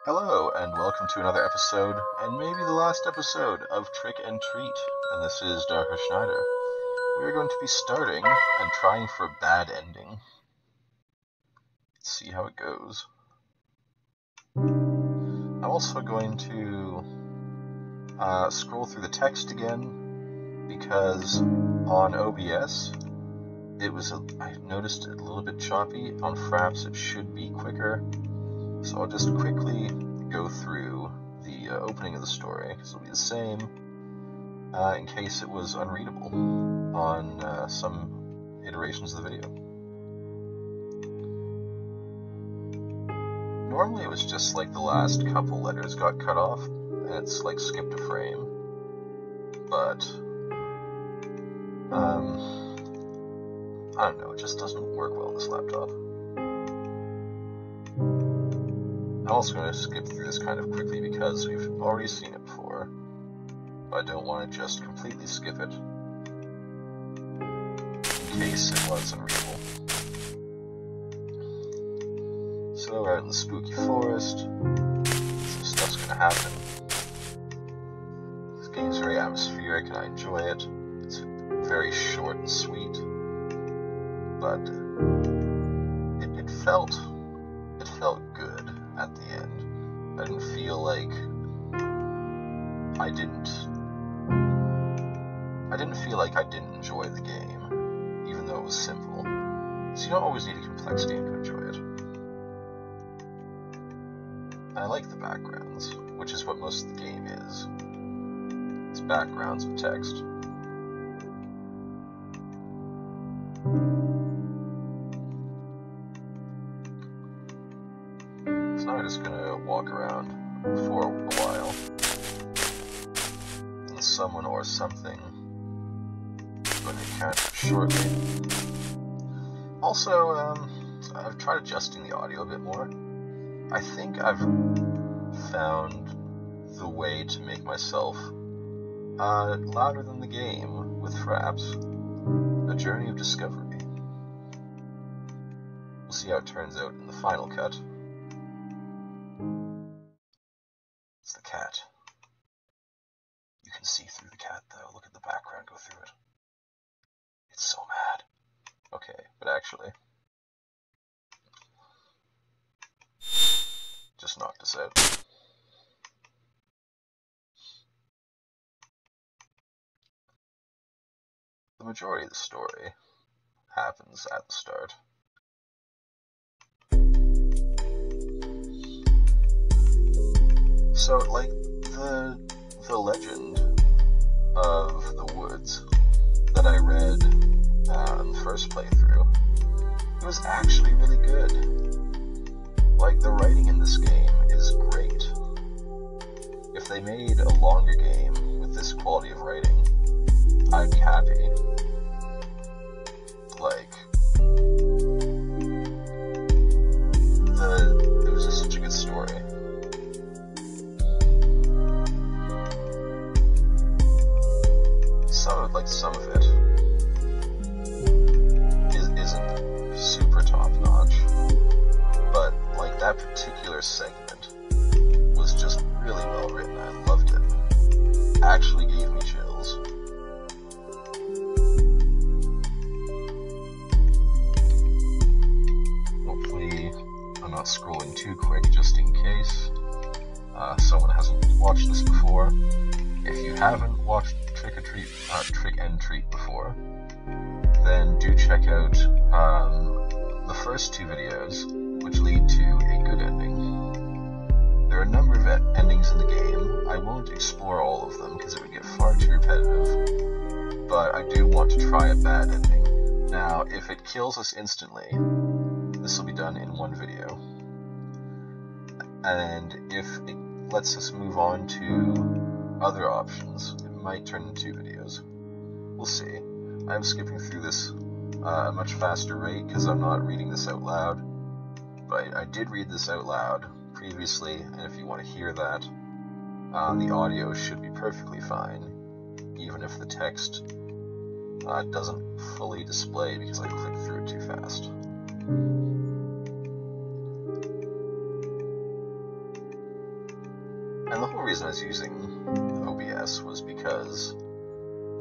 Hello, and welcome to another episode, and maybe the last episode, of Trick and Treat. And this is Dr. Schneider. We're going to be starting and trying for a bad ending. Let's see how it goes. I'm also going to scroll through the text again, because on OBS, I noticed it a little bit choppy. On Fraps, it should be quicker. So I'll just quickly go through the opening of the story, because it'll be the same in case it was unreadable on some iterations of the video. Normally it was just like the last couple letters got cut off, and it's like skipped a frame, but I don't know, it just doesn't work well on this laptop. I'm also going to skip through this kind of quickly because we've already seen it before, but I don't want to just completely skip it in case it was unreadable. So we're out in the spooky forest, some stuff's going to happen. This game's very atmospheric and I enjoy it. It's very short and sweet, but it felt good at the end. I didn't feel like I didn't enjoy the game, even though it was simple. So you don't always need a complex game to enjoy it. I like the backgrounds, which is what most of the game is. It's backgrounds of text. So now I'm just gonna walk around for a while, and someone or something I'm going to encounter shortly. Also, I've tried adjusting the audio a bit more. I think I've found the way to make myself louder than the game with Fraps. A journey of discovery. We'll see how it turns out in the final cut. It's the cat. You can see through the cat though. Look at the background go through it. It's so mad. Okay, but actually, just knocked us out. The majority of the story happens at the start. So, like, the legend of the woods that I read in the first playthrough, it was actually really good. Like, the writing in this game is great. If they made a longer game with this quality of writing, I'd be happy. Like, it was just such a good story. Some of it isn't super top notch, but like that particular segment was just really well written. I loved it. Actually gave me chills. Hopefully I'm not scrolling too quick just in case someone hasn't watched this before. If you haven't watched Trick and Treat before, then do check out the first two videos, which lead to a good ending. There are a number of endings in the game. I won't explore all of them because it would get far too repetitive, but I do want to try a bad ending. Now, if it kills us instantly, this will be done in one video. And if it lets us move on to other options, it might turn into 2 videos. We'll see. I'm skipping through this at a much faster rate because I'm not reading this out loud, but I did read this out loud previously, and if you want to hear that, the audio should be perfectly fine, even if the text doesn't fully display because I clicked through it too fast. reason I was using OBS was because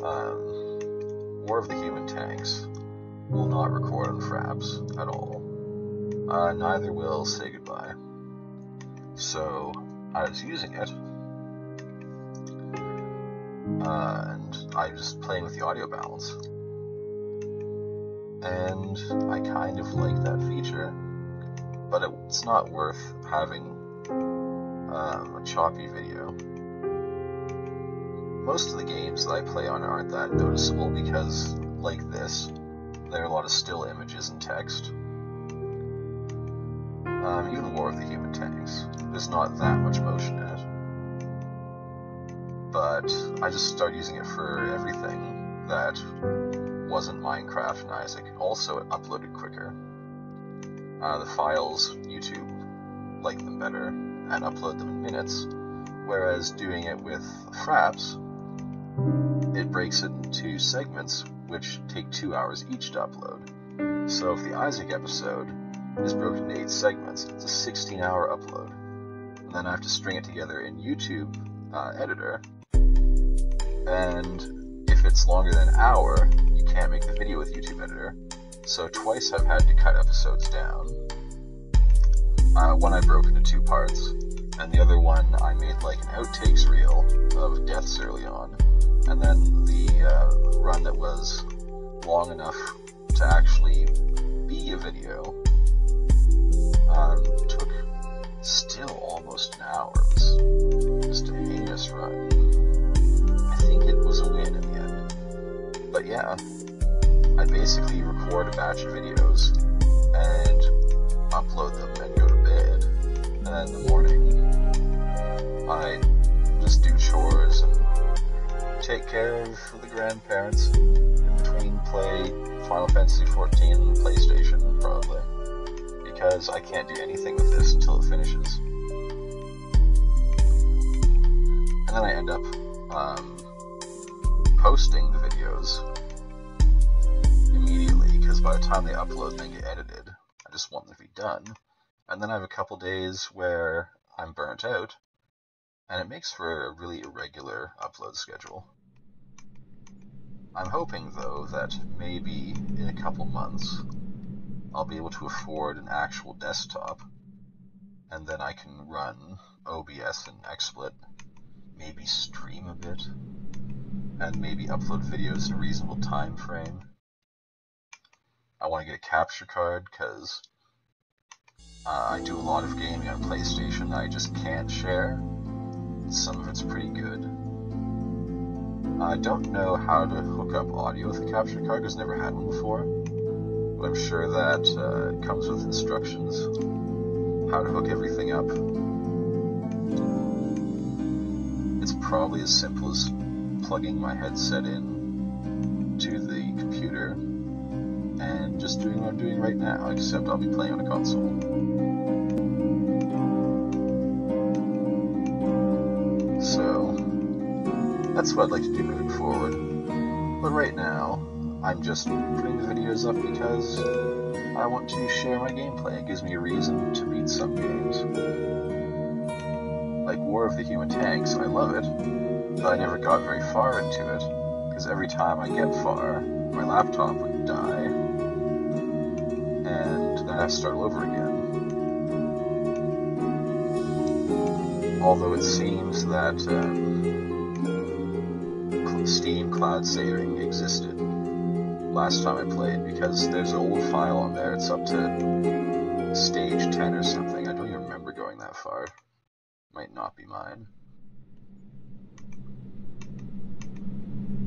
War of the Human Tanks will not record on Fraps at all. Neither will Say Goodbye. So I was using it, and I was just playing with the audio balance. And I kind of like that feature, but it's not worth having a choppy video. Most of the games that I play on aren't that noticeable because, like this, there are a lot of still images and text. Even War of the Human Tanks, there's not that much motion in it. But I just started using it for everything that wasn't Minecraft and Isaac. Also, it uploaded quicker. The files, YouTube like them better and upload them in minutes, whereas doing it with Fraps, it breaks it into segments which take 2 hours each to upload. So if the Isaac episode is broken into 8 segments, it's a 16-hour upload. And then I have to string it together in YouTube editor, and if it's longer than an hour, you can't make the video with YouTube editor. So twice I've had to cut episodes down. One I broke into 2 parts, and the other one I made like an outtakes reel of deaths early on, and then the run that was long enough to actually be a video took still almost an hour. It was just a heinous run. I think it was a win in the end. But yeah, I basically record a batch of videos and upload them and go to bed. And then in the morning, I just do chores and take care of the grandparents. In between, play Final Fantasy XIV and PlayStation, probably. Because I can't do anything with this until it finishes. And then I end up posting the videos immediately, because by the time they upload and they get edited, I just want them to be done. And then I have a couple days where I'm burnt out, and it makes for a really irregular upload schedule. I'm hoping, though, that maybe in a couple months, I'll be able to afford an actual desktop, and then I can run OBS and XSplit, maybe stream a bit, and maybe upload videos in a reasonable time frame. I want to get a capture card, because I do a lot of gaming on PlayStation that I just can't share. Some of it's pretty good. I don't know how to hook up audio with a capture card, because I've never had one before. But I'm sure that it comes with instructions how to hook everything up. It's probably as simple as plugging my headset in to the computer and just doing what I'm doing right now, except I'll be playing on a console. So that's what I'd like to do moving forward. But right now, I'm just putting the videos up because I want to share my gameplay. It gives me a reason to beat some games. Like War of the Human Tanks, I love it, but I never got very far into it, because every time I get far, my laptop would die, and then I have to start all over again. Although it seems that Steam cloud saving existed last time I played, because there's an old file on there. It's up to stage 10 or something. I don't even remember going that far. Might not be mine,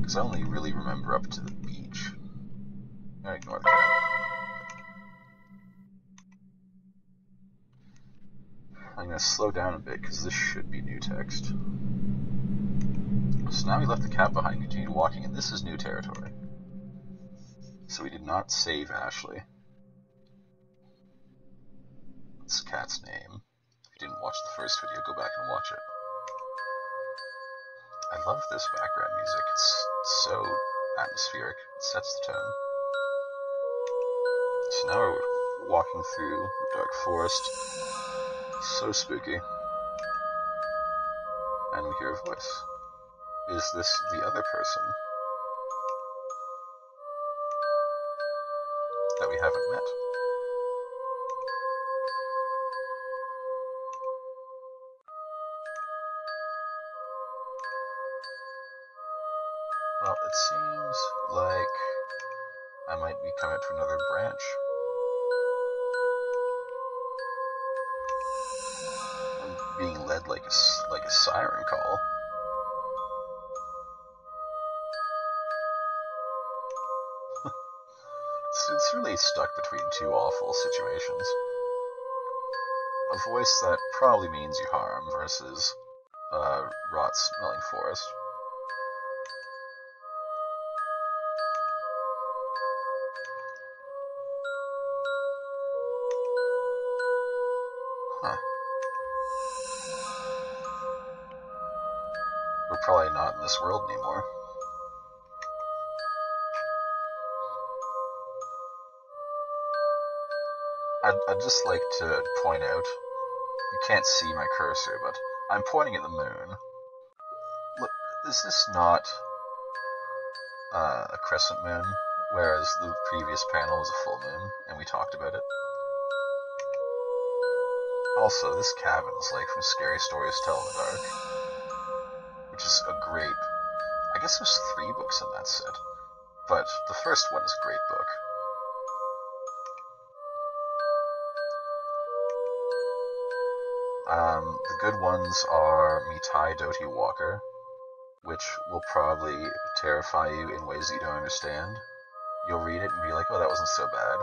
because I only really remember up to the beach. I ignore the cat. I'm going to slow down a bit, because this should be new text. So now we left the cat behind, continued walking, and this is new territory. So we did not save Ashley. What's the cat's name? If you didn't watch the first video, go back and watch it. I love this background music. It's so atmospheric. It sets the tone. So now we're walking through the dark forest. So spooky. we hear a voice. Is this the other person that we haven't met? Well, it seems like I might be coming to another branch. I'm being led like a siren call. It's really stuck between two awful situations. A voice that probably means you harm versus rot-smelling forest. Huh. We're probably not in this world anymore. I'd just like to point out, you can't see my cursor, but I'm pointing at the moon. Look, is this not a crescent moon, whereas the previous panel was a full moon, and we talked about it? Also, this cabin is like from Scary Stories to Tell in the Dark, which is a great... I guess there's 3 books in that set, but the first one is a great book. The good ones are Mitai Doti Walker, which will probably terrify you in ways that you don't understand. You'll read it and be like, oh, that wasn't so bad.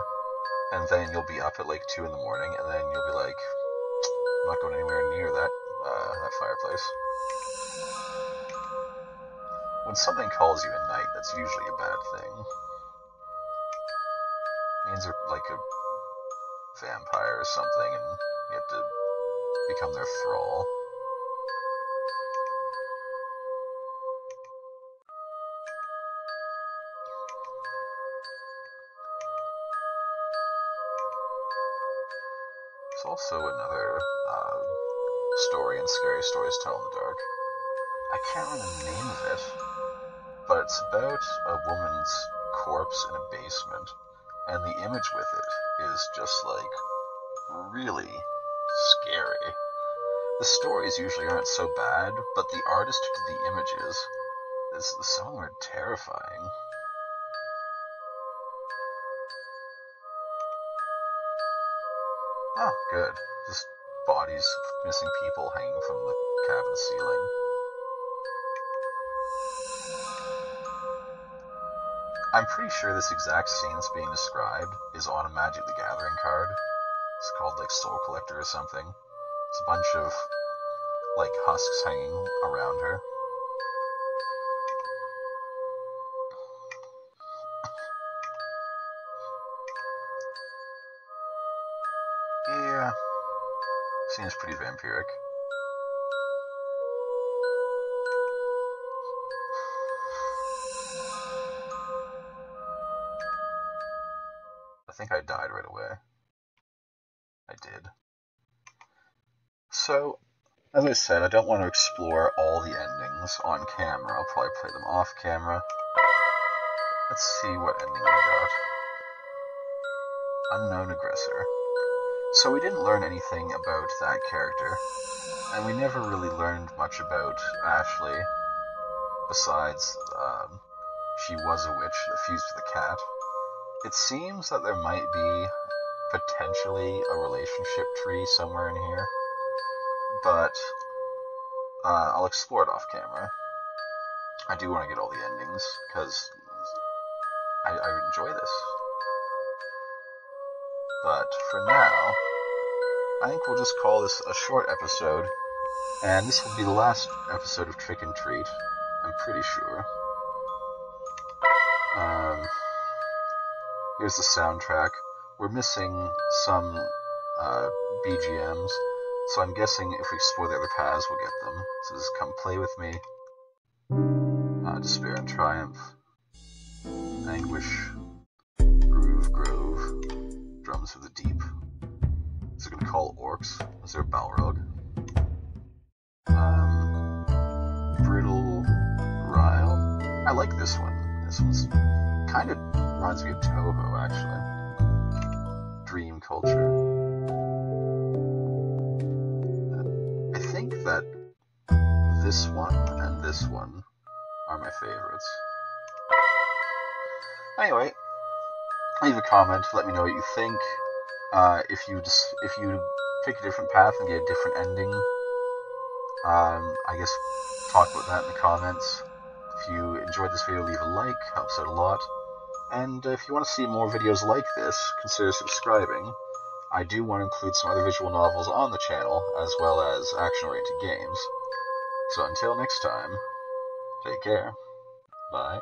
And then you'll be up at like 2 in the morning, and then you'll be like, I'm not going anywhere near that fireplace. When something calls you at night, that's usually a bad thing. It means they're like a vampire or something, and you have to become their thrall. There's also another story in Scary Stories to Tell in the Dark. I can't remember the name of it, but it's about a woman's corpse in a basement, and the image with it is just like really scary. The stories usually aren't so bad, but the artist who did the images, some of them are terrifying. Oh, good. Just bodies of missing people hanging from the cabin ceiling. I'm pretty sure this exact scene that's being described is on a Magic the Gathering card. It's called like Soul Collector or something. It's a bunch of like husks hanging around her. Yeah, seems pretty vampiric. I think I died right away. I did. So, as I said, I don't want to explore all the endings on camera. I'll probably play them off camera. Let's see what ending we got. Unknown Aggressor. So we didn't learn anything about that character, and we never really learned much about Ashley, besides she was a witch that fused with a cat. It seems that there might be potentially a relationship tree somewhere in here, but I'll explore it off camera. I do want to get all the endings, because I enjoy this. But for now, I think we'll just call this a short episode, and this will be the last episode of Trick and Treat, I'm pretty sure. Here's the soundtrack. We're missing some BGMs, so I'm guessing if we explore the other paths, we'll get them. So just Come Play With Me, Despair and Triumph, Anguish, Groove, Drums of the Deep. Is it going to call Orcs? Is there a Balrog? like this one. This one's kind of reminds me of Toho, actually. Dream culture. I think that this one and this one are my favorites. Anyway, leave a comment. Let me know what you think. If you pick a different path and get a different ending, I guess talk about that in the comments. If you enjoyed this video, leave a like, helps out a lot. And if you want to see more videos like this, consider subscribing. I do want to include some other visual novels on the channel, as well as action-oriented games. So until next time, take care. Bye.